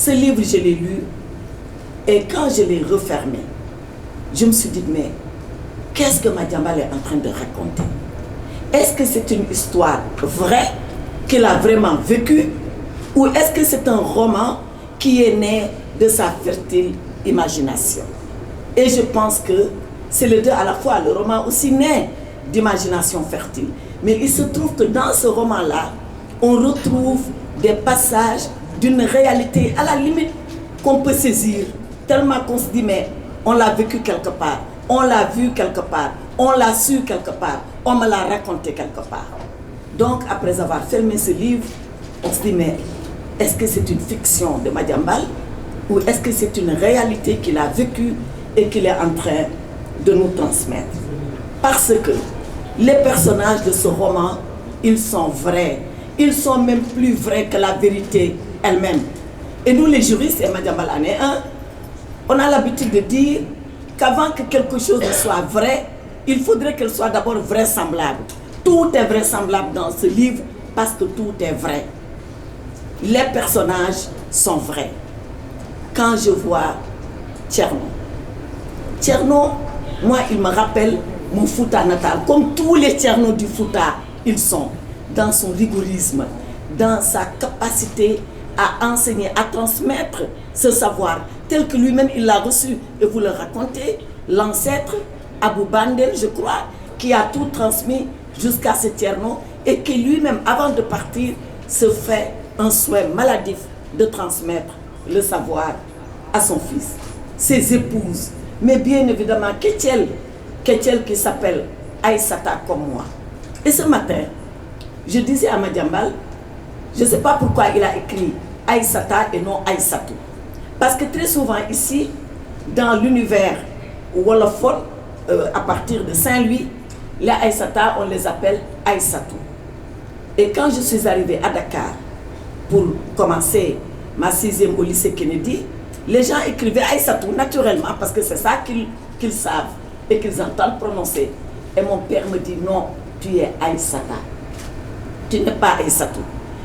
Ce livre, je l'ai lu, et quand je l'ai refermé, je me suis dit, mais qu'est-ce que Madiambal est en train de raconter? Est-ce que c'est une histoire vraie, qu'il a vraiment vécue, ou est-ce que c'est un roman qui est né de sa fertile imagination? Et je pense que c'est les deux à la fois. Le roman aussi naît d'imagination fertile. Mais il se trouve que dans ce roman-là, on retrouve des passages d'une réalité à la limite qu'on peut saisir, tellement qu'on se dit, mais on l'a vécu quelque part, on l'a vu quelque part, on l'a su quelque part, on me l'a raconté quelque part. Donc, après avoir fermé ce livre, on se dit, mais est-ce que c'est une fiction de Madiambal ou est-ce que c'est une réalité qu'il a vécue et qu'il est en train de nous transmettre? Parce que les personnages de ce roman, ils sont vrais. Ils sont même plus vrais que la vérité elle-même. Et nous, les juristes, et Madiambal en est un, on a l'habitude de dire qu'avant que quelque chose soit vrai, il faudrait qu'elle soit d'abord vraisemblable. Tout est vraisemblable dans ce livre parce que tout est vrai. Les personnages sont vrais. Quand je vois Thierno, moi, il me rappelle mon Fouta natal. Comme tous les Thierno du Fouta, ils sont dans son rigorisme, dans sa capacité à enseigner, à transmettre ce savoir tel que lui-même il l'a reçu. Et vous le racontez, l'ancêtre, Abou Bandel, je crois, qui a tout transmis jusqu'à ce Thierno et qui lui-même, avant de partir, se fait un souhait maladif de transmettre le savoir à son fils, ses épouses, mais bien évidemment Kétiel qui s'appelle Aïssata comme moi. Et ce matin, je disais à Madiambal, je ne sais pas pourquoi il a écrit Aïssata et non Aïssatou. Parce que très souvent ici, dans l'univers wolophone, à partir de Saint-Louis, les Aïssata, on les appelle Aïssatou. Et quand je suis arrivée à Dakar pour commencer ma 6e au lycée Kennedy, les gens écrivaient Aïssatou naturellement parce que c'est ça qu'ils savent et qu'ils entendent prononcer. Et mon père me dit non, tu es Aïssata. Tu n'es pas Aïssatou.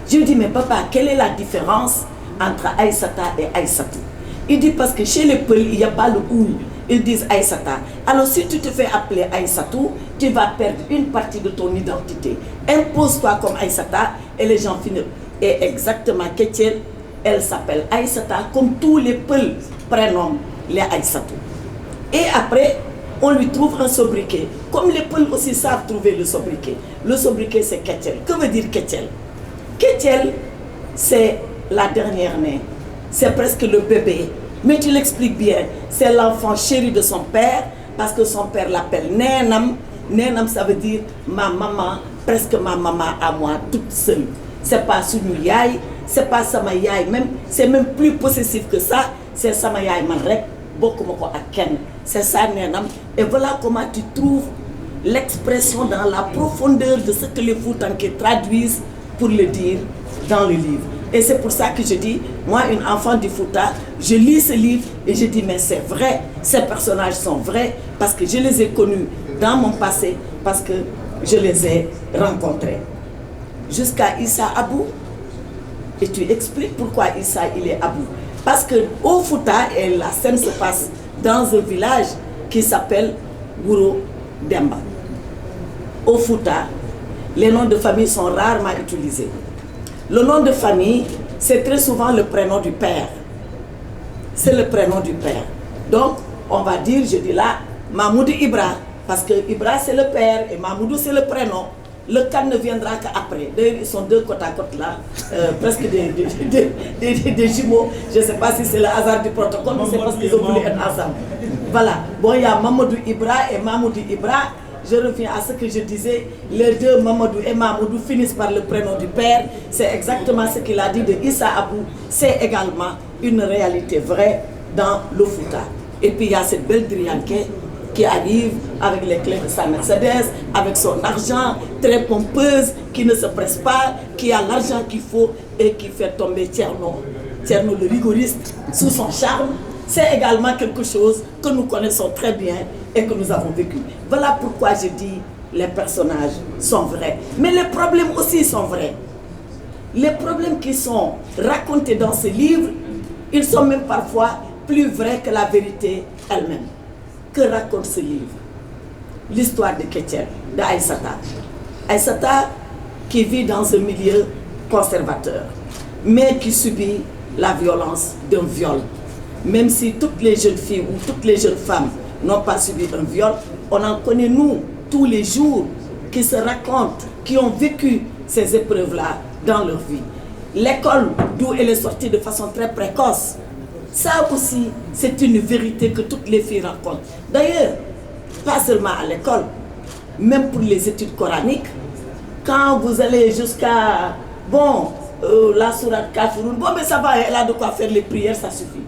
Je lui dis, mais papa, quelle est la différence entre Aïssata et Aïssatou? Il dit, parce que chez les Peuls, il n'y a pas le ou. Ils disent Aïssata. Alors si tu te fais appeler Aïssatou, tu vas perdre une partie de ton identité. Impose-toi comme Aïssata et les gens finissent. Et exactement, Kétiel, elle s'appelle Aïssata, comme tous les Peuls prénomment les Aïssatou. Et après, on lui trouve un sobriquet. Comme les Peuls aussi savent trouver le sobriquet. Le sobriquet, c'est Kétiel. Que veut dire Kétiel? Kétiel, c'est la dernière née. C'est presque le bébé. Mais tu l'expliques bien. C'est l'enfant chéri de son père, parce que son père l'appelle Nénam. Nénam, ça veut dire ma maman, presque ma maman à moi, toute seule. C'est pas Sunu Yaay, c'est pas Sama Yaay même, c'est même plus possessif que ça. C'est Sama Yaay man rek, bokumako ak kenn. C'est ça Nénam. Et voilà comment tu trouves l'expression dans la profondeur de ce que les Foutanké traduisent pour le dire dans le livre. Et c'est pour ça que je dis, moi, une enfant du Fouta, je lis ce livre et je dis, mais c'est vrai, ces personnages sont vrais parce que je les ai connus dans mon passé, parce que je les ai rencontrés. Jusqu'à Issa Abou, et tu expliques pourquoi Issa, il est Abou. Parce qu'au Fouta, et la scène se passe dans un village qui s'appelle Gouro Demba. Au Fouta, les noms de famille sont rarement utilisés. Le nom de famille, c'est très souvent le prénom du père. C'est le prénom du père. Donc, on va dire, je dis là, Mahmoud Ibra, parce que Ibra c'est le père et Mahmoud c'est le prénom. Le cas ne viendra qu'après. D'ailleurs, ils sont deux côte à côte là, presque des jumeaux. Je ne sais pas si c'est le hasard du protocole, mais c'est parce qu'ils ont voulu être ensemble. Voilà. Bon, il y a Mamadou Ibra et Mahmoud Ibra. Je reviens à ce que je disais, les deux Mamadou et Mahmoudou finissent par le prénom du père. C'est exactement ce qu'il a dit de Issa Abou. C'est également une réalité vraie dans le Fouta. Et puis il y a cette belle Drianké qui arrive avec les clés de sa Mercedes, avec son argent, très pompeuse, qui ne se presse pas, qui a l'argent qu'il faut et qui fait tomber Thierno le rigoriste, sous son charme. C'est également quelque chose que nous connaissons très bien et que nous avons vécu. Voilà pourquoi je dis les personnages sont vrais. Mais les problèmes aussi sont vrais. Les problèmes qui sont racontés dans ce livre, Ils sont même parfois plus vrais que la vérité elle-même. Que raconte ce livre? L'histoire de Ketchel, d'Aïssata. Aïssata qui vit dans un milieu conservateur, mais qui subit la violence d'un viol. Même si toutes les jeunes filles ou toutes les jeunes femmes n'ont pas subi un viol, on en connaît, nous, tous les jours, qui se racontent, qui ont vécu ces épreuves-là dans leur vie. L'école d'où elle est sortie de façon très précoce, ça aussi, c'est une vérité que toutes les filles rencontrent. D'ailleurs, pas seulement à l'école, même pour les études coraniques, quand vous allez jusqu'à, la sourate Kafirun, mais ça va, elle a de quoi faire les prières, ça suffit.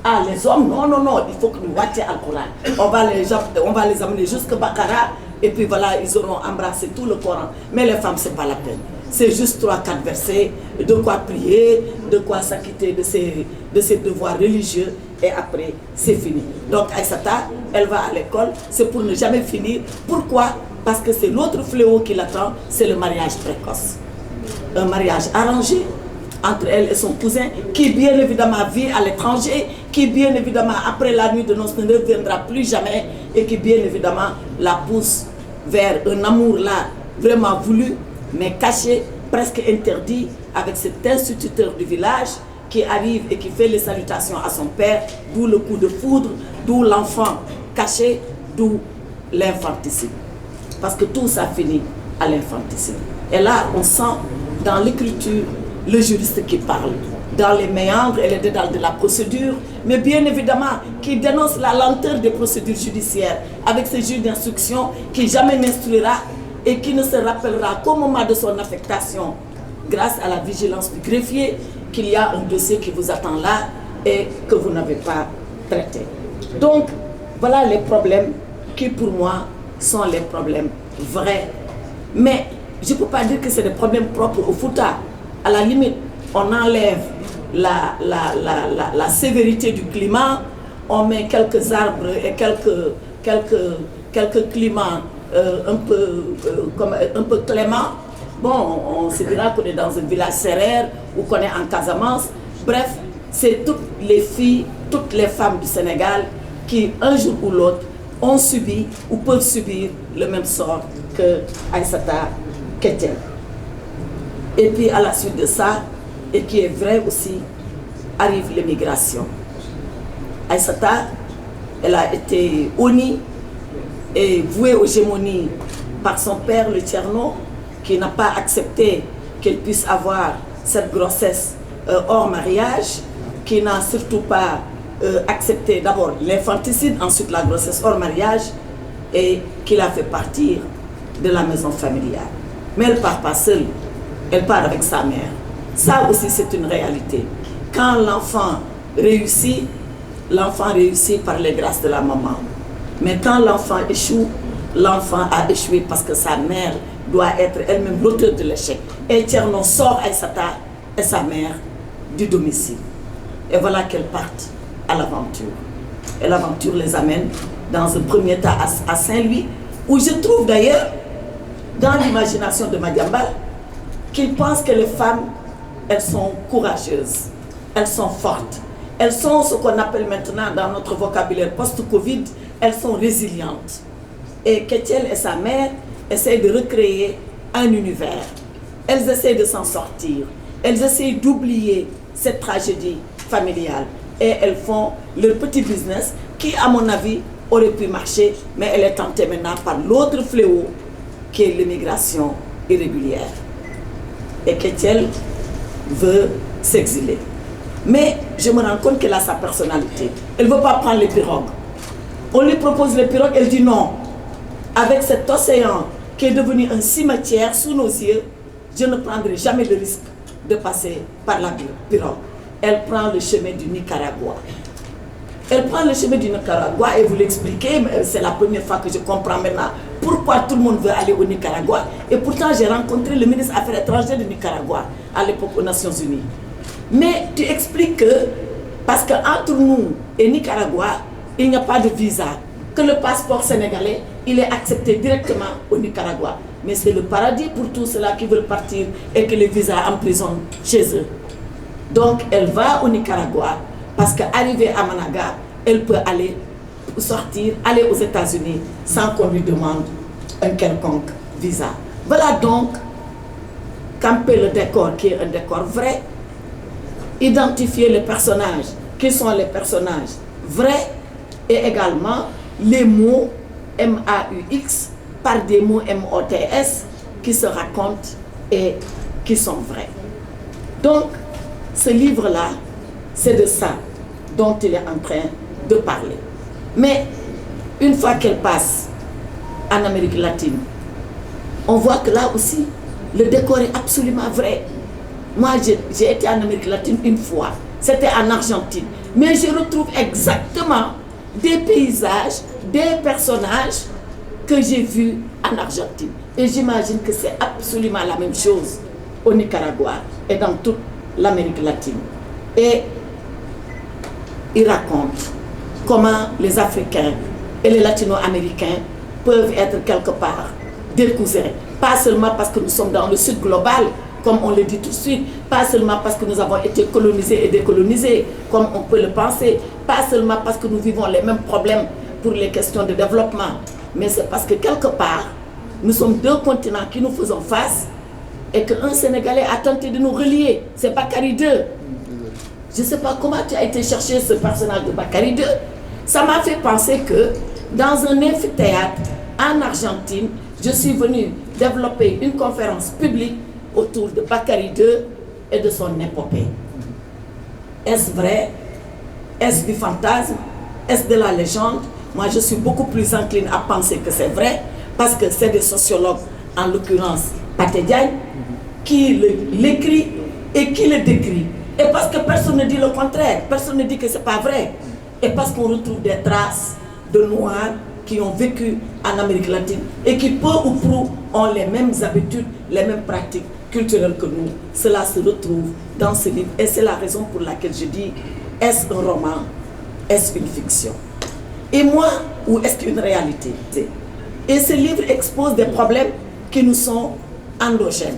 Ah, les hommes, non, il faut que nous watchions le Coran. On va les amener jusqu'à Bakara, et puis voilà, ils auront embrassé tout le Coran. Mais les femmes, ce n'est pas la peine. C'est juste 3-4 versets, de quoi prier, de quoi s'acquitter de ses devoirs religieux, et après, c'est fini. Donc Aïssata, elle va à l'école, c'est pour ne jamais finir. Pourquoi? Parce que c'est l'autre fléau qui l'attend, c'est le mariage précoce. Un mariage arrangé entre elle et son cousin, qui bien évidemment vit à l'étranger, qui bien évidemment après la nuit de noces ne reviendra plus jamais, et qui bien évidemment la pousse vers un amour là, vraiment voulu, mais caché, presque interdit, avec cet instituteur du village qui arrive et qui fait les salutations à son père, d'où le coup de foudre, d'où l'enfant caché, d'où l'infanticide. Parce que tout ça finit à l'infanticide. Et là, on sent dans l'écriture le juriste qui parle, dans les méandres et les dédales de la procédure, mais bien évidemment qui dénonce la lenteur des procédures judiciaires avec ce juge d'instruction qui jamais n'instruira et qui ne se rappellera qu'au moment de son affectation, grâce à la vigilance du greffier, qu'il y a un dossier qui vous attend là et que vous n'avez pas traité. Donc, voilà les problèmes qui pour moi sont les problèmes vrais. Mais je ne peux pas dire que c'est des problèmes propres au Fouta. À la limite, on enlève la sévérité du climat, on met quelques arbres et quelques climats un peu cléments. Bon, on se dira qu'on est dans un village serrère ou qu'on est en Casamance. Bref, c'est toutes les filles, toutes les femmes du Sénégal qui, un jour ou l'autre, ont subi ou peuvent subir le même sort que Aïssata Ketchel. Et puis à la suite de ça, et qui est vrai aussi, arrive l'immigration. Aïssata, elle a été honnie et vouée aux gémonies par son père, le Tcherno, qui n'a pas accepté qu'elle puisse avoir cette grossesse hors mariage, qui n'a surtout pas accepté d'abord l'infanticide, ensuite la grossesse hors mariage, et qui l'a fait partir de la maison familiale. Mais elle ne part pas seule, elle part avec sa mère. Ça aussi c'est une réalité. Quand l'enfant réussit par les grâces de la maman. Mais quand l'enfant échoue, l'enfant a échoué parce que sa mère doit être elle-même l'auteur de l'échec. Et Tcherno sort Aïssata et sa mère du domicile. Et voilà qu'elles partent à l'aventure. Et l'aventure les amène dans un premier temps à Saint-Louis, où je trouve d'ailleurs, dans l'imagination de Madiambal, qu'il pense que les femmes, elles sont courageuses, elles sont fortes, elles sont ce qu'on appelle maintenant dans notre vocabulaire post-Covid, elles sont résilientes. Et Ketchel et sa mère essaient de recréer un univers. Elles essaient de s'en sortir, elles essaient d'oublier cette tragédie familiale. Et elles font leur petit business qui, à mon avis, aurait pu marcher, mais elle est tentée maintenant par l'autre fléau qui est l'immigration irrégulière. Et Ketchel veut s'exiler. Mais je me rends compte qu'elle a sa personnalité. Elle ne veut pas prendre les pirogues. On lui propose les pirogues, elle dit non. Avec cet océan qui est devenu un cimetière sous nos yeux, je ne prendrai jamais le risque de passer par la pirogue. Elle prend le chemin du Nicaragua. Elle prend le chemin du Nicaragua et vous l'expliquez, c'est la première fois que je comprends maintenant pourquoi tout le monde veut aller au Nicaragua. Et pourtant, j'ai rencontré le ministre des Affaires étrangères du Nicaragua à l'époque aux Nations Unies. Mais tu expliques que, parce qu'entre nous et Nicaragua, il n'y a pas de visa, que le passeport sénégalais, il est accepté directement au Nicaragua. Mais c'est le paradis pour tous ceux-là qui veulent partir et que les visas emprisonnent chez eux. Donc elle va au Nicaragua Parce qu'arrivée à Managa, elle peut aller sortir, aller aux États-Unis sans qu'on lui demande un quelconque visa. Voilà donc camper le décor qui est un décor vrai, identifier les personnages qui sont les personnages vrais et également les mots M-A-U-X par des mots M-O-T-S qui se racontent et qui sont vrais. Donc, ce livre-là, c'est de ça dont il est en train de parler. Mais une fois qu'elle passe en Amérique latine, on voit que là aussi, le décor est absolument vrai. Moi, j'ai été en Amérique latine une fois, c'était en Argentine. Mais je retrouve exactement des paysages, des personnages que j'ai vus en Argentine. Et j'imagine que c'est absolument la même chose au Nicaragua et dans toute l'Amérique latine. Et il raconte comment les Africains et les Latino-Américains peuvent être quelque part des cousins. Pas seulement parce que nous sommes dans le sud global, comme on le dit tout de suite, pas seulement parce que nous avons été colonisés et décolonisés, comme on peut le penser, pas seulement parce que nous vivons les mêmes problèmes pour les questions de développement, mais c'est parce que quelque part, nous sommes deux continents qui nous faisons face et qu'un Sénégalais a tenté de nous relier. C'est Bakary II. Je ne sais pas comment tu as été chercher ce personnage de Bakary II. Ça m'a fait penser que dans un amphithéâtre en Argentine, je suis venue développer une conférence publique autour de Bakary II et de son épopée. Est-ce vrai? Est-ce du fantasme? Est-ce de la légende? Moi, je suis beaucoup plus incline à penser que c'est vrai, parce que c'est des sociologues, en l'occurrence Pathé Diagne, qui l'écrit et qui le décrit. Et parce que personne ne dit le contraire, personne ne dit que ce n'est pas vrai. Et parce qu'on retrouve des traces de Noirs qui ont vécu en Amérique latine et qui, peu ou prou, ont les mêmes habitudes, les mêmes pratiques culturelles que nous. Cela se retrouve dans ce livre. Et c'est la raison pour laquelle je dis, est-ce un roman? Est-ce une fiction? Et moi, ou est-ce une réalité? Et ce livre expose des problèmes qui nous sont endogènes,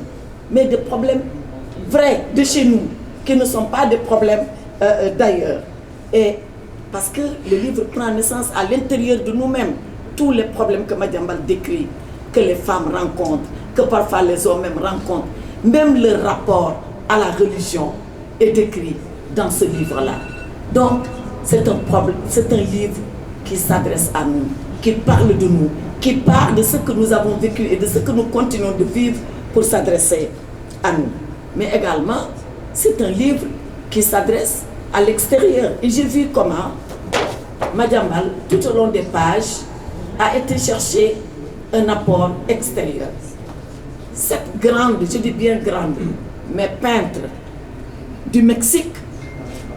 mais des problèmes vrais de chez nous, qui ne sont pas des problèmes d'ailleurs. Et parce que le livre prend naissance à l'intérieur de nous-mêmes, tous les problèmes que Madiambal décrit, que les femmes rencontrent, que parfois les hommes même rencontrent, même le rapport à la religion est décrit dans ce livre-là. Donc, c'est un livre qui s'adresse à nous, qui parle de nous, qui parle de ce que nous avons vécu et de ce que nous continuons de vivre pour s'adresser à nous. Mais également, c'est un livre qui s'adresse à l'extérieur. Et j'ai vu comment Madiambal, tout au long des pages, a été chercher un apport extérieur. Cette grande, je dis bien grande, mais peintre du Mexique,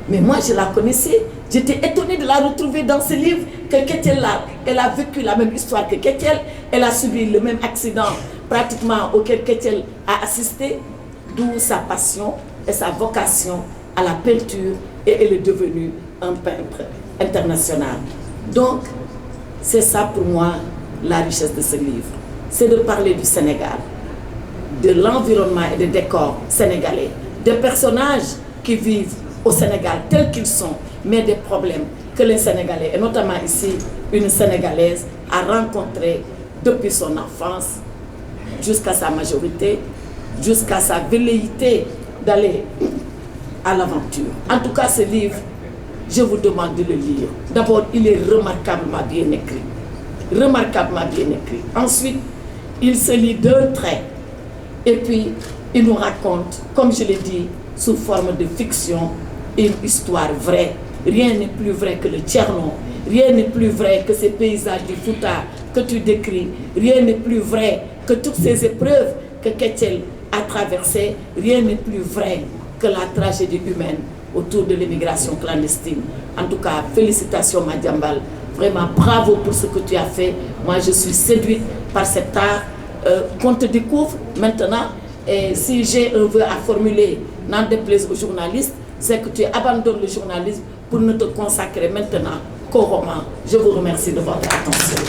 mais moi je la connaissais, j'étais étonnée de la retrouver dans ce livre, que Ketiel elle a vécu la même histoire que Ketiel, elle a subi le même accident pratiquement auquel Ketiel a assisté, d'où sa passion et sa vocation à la peinture, et elle est devenue un peintre international. Donc, c'est ça pour moi la richesse de ce livre. C'est de parler du Sénégal, de l'environnement et des décors sénégalais, des personnages qui vivent au Sénégal tels qu'ils sont, mais des problèmes que les Sénégalais, et notamment ici, une Sénégalaise, a rencontrés depuis son enfance jusqu'à sa majorité, jusqu'à sa velléité d'aller à l'aventure. En tout cas, ce livre, je vous demande de le lire. D'abord, il est remarquablement bien écrit. Remarquablement bien écrit. Ensuite, il se lit d'un trait. Et puis, il nous raconte, comme je l'ai dit, sous forme de fiction, une histoire vraie. Rien n'est plus vrai que le Tcherno. Rien n'est plus vrai que ces paysages du Fouta que tu décris. Rien n'est plus vrai que toutes ces épreuves que Ketiel a traversées. Rien n'est plus vrai que la tragédie humaine autour de l'immigration clandestine. En tout cas, félicitations Madiambal. Vraiment, bravo pour ce que tu as fait. Moi, je suis séduite par cet art qu'on te découvre maintenant. Et si j'ai un vœu à formuler, n'en déplaise aux journalistes, c'est que tu abandonnes le journalisme pour ne te consacrer maintenant qu'au roman. Je vous remercie de votre attention.